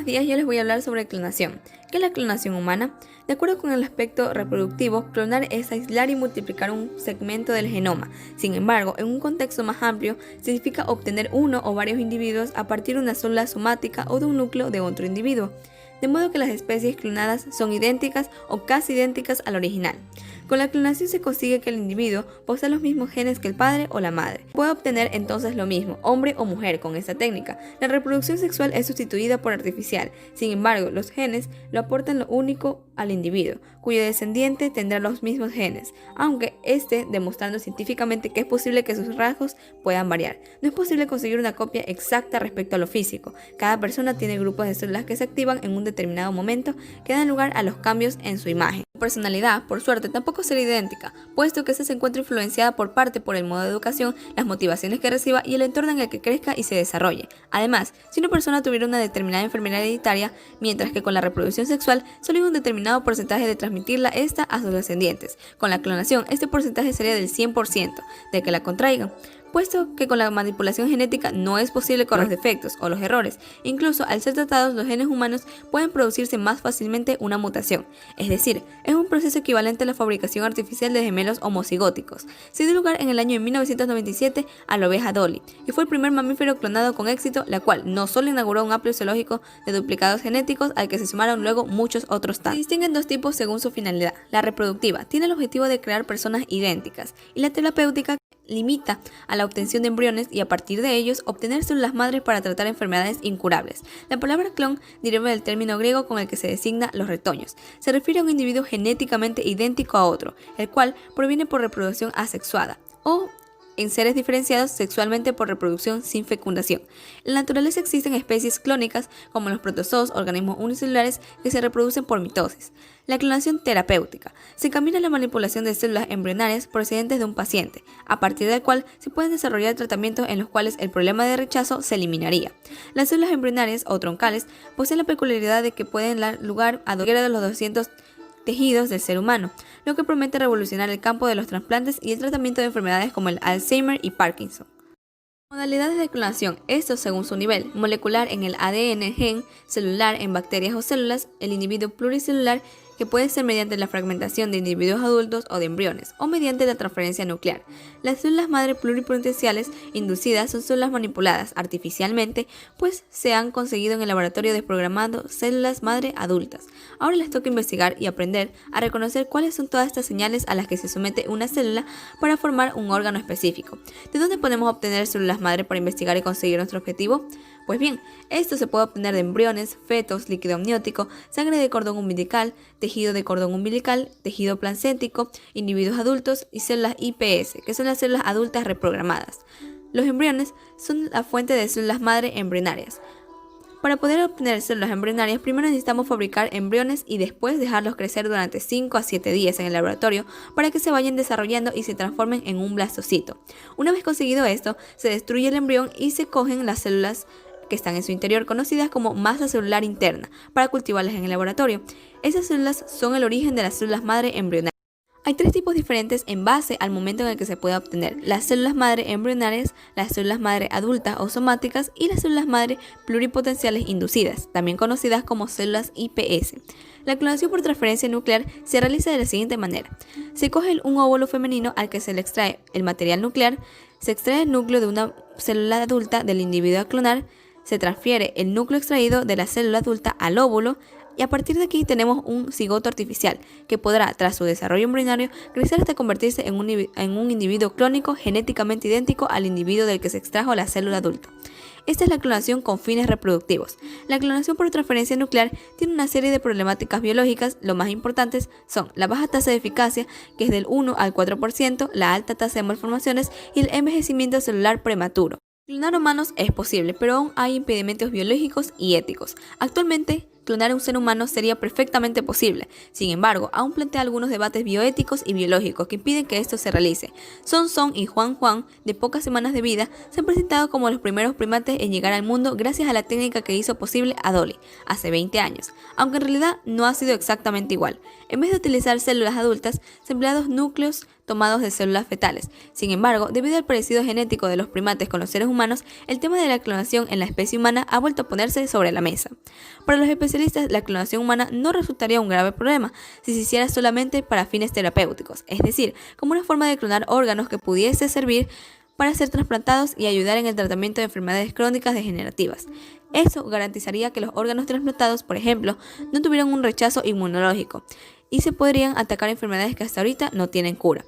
buenos días, yo les voy a hablar sobre clonación. ¿Qué es la clonación humana? De acuerdo con el aspecto reproductivo, clonar es aislar y multiplicar un segmento del genoma. Sin embargo, en un contexto más amplio, significa obtener uno o varios individuos a partir de una célula somática o de un núcleo de otro individuo, de modo que las especies clonadas son idénticas o casi idénticas al original. Con la clonación se consigue que el individuo posea los mismos genes que el padre o la madre. Puede obtener entonces lo mismo, hombre o mujer, con esta técnica. La reproducción sexual es sustituida por artificial. Sin embargo, los genes lo aportan lo único al individuo, cuyo descendiente tendrá los mismos genes, aunque esté demostrando científicamente que es posible que sus rasgos puedan variar. No es posible conseguir una copia exacta respecto a lo físico. Cada persona tiene grupos de células que se activan en un determinado momento que dan lugar a los cambios en su imagen. Su personalidad, por suerte, tampoco será idéntica, puesto que esta se encuentra influenciada por el modo de educación, las motivaciones que reciba y el entorno en el que crezca y se desarrolle. Además, si una persona tuviera una determinada enfermedad hereditaria, mientras que con la reproducción sexual solo hay un determinado porcentaje de transmitirla esta a sus descendientes. Con la clonación, este porcentaje sería del 100% de que la contraigan, puesto que con la manipulación genética no es posible corregir los defectos o los errores. Incluso al ser tratados, los genes humanos pueden producirse más fácilmente una mutación. Es decir, es un proceso equivalente a la fabricación artificial de gemelos homocigóticos. Se dio lugar en el año 1997 a la oveja Dolly, y fue el primer mamífero clonado con éxito, la cual no solo inauguró un amplio zoológico de duplicados genéticos al que se sumaron luego muchos otros tantos. Se distinguen dos tipos según su finalidad. La reproductiva tiene el objetivo de crear personas idénticas, y la terapéutica limita a la obtención de embriones y a partir de ellos obtener células madres para tratar enfermedades incurables. La palabra clon deriva del término griego con el que se designa los retoños. Se refiere a un individuo genéticamente idéntico a otro, el cual proviene por reproducción asexuada o en seres diferenciados sexualmente por reproducción sin fecundación. En la naturaleza existen especies clónicas como los protozoos, organismos unicelulares que se reproducen por mitosis. La clonación terapéutica se encamina a la manipulación de células embrionarias procedentes de un paciente, a partir del cual se pueden desarrollar tratamientos en los cuales el problema de rechazo se eliminaría. Las células embrionarias o troncales poseen la peculiaridad de que pueden dar lugar a cualquiera de los 200 tejidos del ser humano, lo que promete revolucionar el campo de los trasplantes y el tratamiento de enfermedades como el Alzheimer y Parkinson. Modalidades de clonación, esto según su nivel: molecular en el ADN gen, celular en bacterias o células, el individuo pluricelular, que puede ser mediante la fragmentación de individuos adultos o de embriones, o mediante la transferencia nuclear. Las células madre pluripotenciales inducidas son células manipuladas artificialmente, pues se han conseguido en el laboratorio desprogramando células madre adultas. Ahora les toca investigar y aprender a reconocer cuáles son todas estas señales a las que se somete una célula para formar un órgano específico. ¿De dónde podemos obtener células madre para investigar y conseguir nuestro objetivo? Pues bien, esto se puede obtener de embriones, fetos, líquido amniótico, sangre de cordón umbilical, tejido de cordón umbilical, tejido placéntico, individuos adultos y células iPS, que son las células adultas reprogramadas. Los embriones son la fuente de células madre embrionarias. Para poder obtener células embrionarias, primero necesitamos fabricar embriones y después dejarlos crecer durante 5 a 7 días en el laboratorio para que se vayan desarrollando y se transformen en un blastocito. Una vez conseguido esto, se destruye el embrión y se cogen las células que están en su interior, conocidas como masa celular interna, para cultivarlas en el laboratorio. Esas células son el origen de las células madre embrionarias. Hay tres tipos diferentes en base al momento en el que se puede obtener: las células madre embrionarias, las células madre adultas o somáticas y las células madre pluripotenciales inducidas, también conocidas como células iPS. La clonación por transferencia nuclear se realiza de la siguiente manera: se coge un óvulo femenino al que se le extrae el material nuclear, se extrae el núcleo de una célula adulta del individuo a clonar, se transfiere el núcleo extraído de la célula adulta al óvulo, y a partir de aquí tenemos un cigoto artificial que podrá, tras su desarrollo embrionario, crecer hasta convertirse en un individuo clónico genéticamente idéntico al individuo del que se extrajo la célula adulta. Esta es la clonación con fines reproductivos. La clonación por transferencia nuclear tiene una serie de problemáticas biológicas. Lo más importantes son la baja tasa de eficacia, que es del 1 al 4%, la alta tasa de malformaciones y el envejecimiento celular prematuro. Clonar humanos es posible, pero aún hay impedimentos biológicos y éticos. Actualmente, clonar a un ser humano sería perfectamente posible. Sin embargo, aún plantea algunos debates bioéticos y biológicos que impiden que esto se realice. Son y Juan, de pocas semanas de vida, se han presentado como los primeros primates en llegar al mundo gracias a la técnica que hizo posible a Dolly hace 20 años, aunque en realidad no ha sido exactamente igual. En vez de utilizar células adultas, se emplean núcleos tomados de células fetales. Sin embargo, debido al parecido genético de los primates con los seres humanos, el tema de la clonación en la especie humana ha vuelto a ponerse sobre la mesa. Para los especialistas, la clonación humana no resultaría un grave problema si se hiciera solamente para fines terapéuticos, es decir, como una forma de clonar órganos que pudiese servir para ser trasplantados y ayudar en el tratamiento de enfermedades crónicas degenerativas. Eso garantizaría que los órganos trasplantados, por ejemplo, no tuvieran un rechazo inmunológico y se podrían atacar enfermedades que hasta ahorita no tienen cura.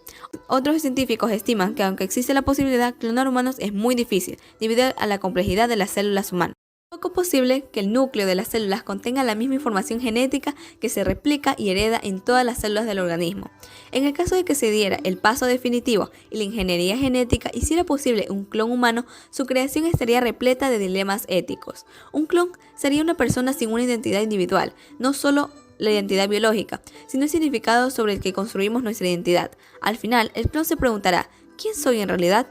Otros científicos estiman que aunque existe la posibilidad, clonar humanos es muy difícil debido a la complejidad de las células humanas. Es poco posible que el núcleo de las células contenga la misma información genética que se replica y hereda en todas las células del organismo. En el caso de que se diera el paso definitivo y la ingeniería genética hiciera posible un clon humano, su creación estaría repleta de dilemas éticos. Un clon sería una persona sin una identidad individual, no solo la identidad biológica, sino el significado sobre el que construimos nuestra identidad. Al final, el clon se preguntará, ¿quién soy en realidad?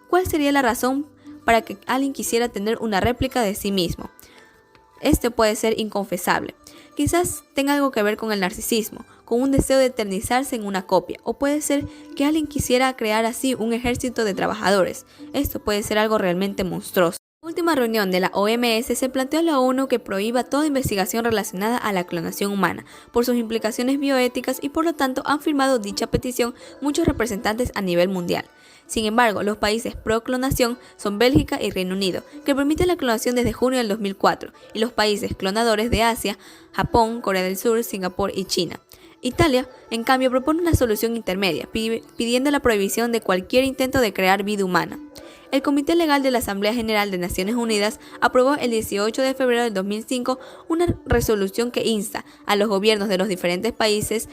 ¿Cuál sería la razón para que alguien quisiera tener una réplica de sí mismo? Este puede ser inconfesable. Quizás tenga algo que ver con el narcisismo, con un deseo de eternizarse en una copia, o puede ser que alguien quisiera crear así un ejército de trabajadores. Esto puede ser algo realmente monstruoso. En la última reunión de la OMS se planteó a la ONU que prohíba toda investigación relacionada a la clonación humana por sus implicaciones bioéticas y por lo tanto han firmado dicha petición muchos representantes a nivel mundial. Sin embargo, los países pro clonación son Bélgica y Reino Unido, que permiten la clonación desde junio del 2004, y los países clonadores de Asia, Japón, Corea del Sur, Singapur y China. Italia, en cambio, propone una solución intermedia, pidiendo la prohibición de cualquier intento de crear vida humana. El Comité Legal de la Asamblea General de Naciones Unidas aprobó el 18 de febrero del 2005 una resolución que insta a los gobiernos de los diferentes países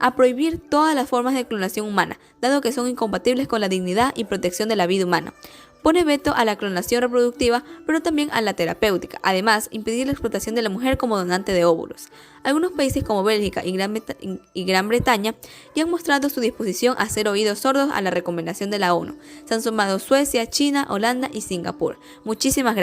a prohibir todas las formas de clonación humana, dado que son incompatibles con la dignidad y protección de la vida humana. Pone veto a la clonación reproductiva, pero también a la terapéutica. Además, impedir la explotación de la mujer como donante de óvulos. Algunos países como Bélgica y Gran Bretaña ya han mostrado su disposición a hacer oídos sordos a la recomendación de la ONU. Se han sumado Suecia, China, Holanda y Singapur. Muchísimas gracias.